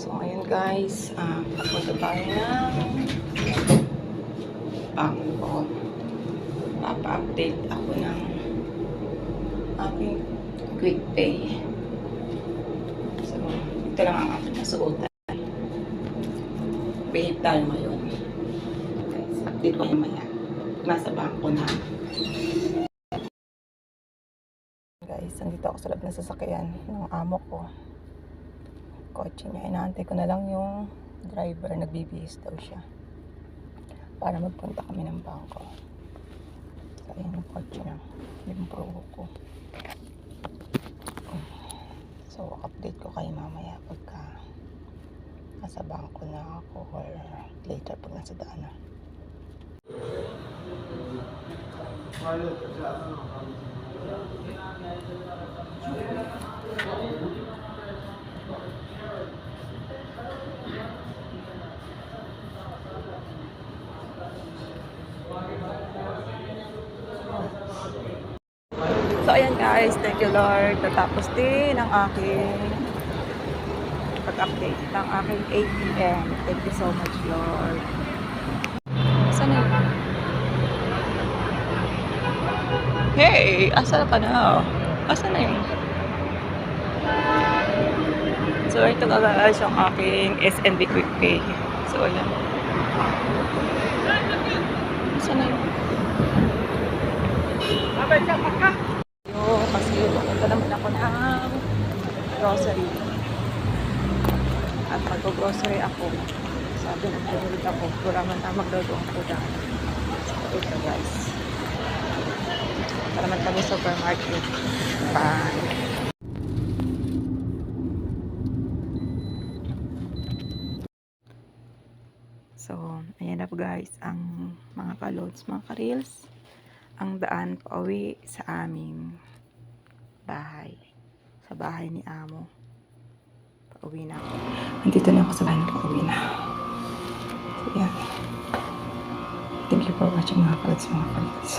So, ngayon guys, papunta tayo ng bangko. Papa-update ako ng aking quick pay. So, ito lang ang aking nasuotan. Behave tayo ngayon. Guys, update ko maya. Nasa bangko na. Guys, nandito ako sa loob ng sasakyan ng amo ko. Kotse niya. Inaantay ko na lang yung driver. Nagbibihis daw siya para magpunta kami ng bangko. So, ayan yung kotse ng limbro ko. So, update ko kayo mamaya pagka nasa bangko na ako or later pag nasa daan na. So, ayan guys, thank you Lord. Natapos din ang aking pag-update ng aking ATM. Thank you so much Lord. Saan na yun? Hey! Asa ka na? Asa na yun? So, ito guys yung aking SNB Quick Pay. So, ayan. Asa na yun? Kasi pupunta naman ako ng grocery. At mag-grocery ako. Sabi ng pinulid ako. Pura man na magdodong ko dahil. So, ito guys. Para naman kami supermarket. Bye. So, ayan na po guys. Ang mga kalods, mga ka-reels. Ang daan pauwi sa aming bahay. Sa bahay ni amo. Pauwi na ako. Nandito na ako sa bahay. Pauwi na. So, yan. Thank you for watching mga kalods, mga ka-reels.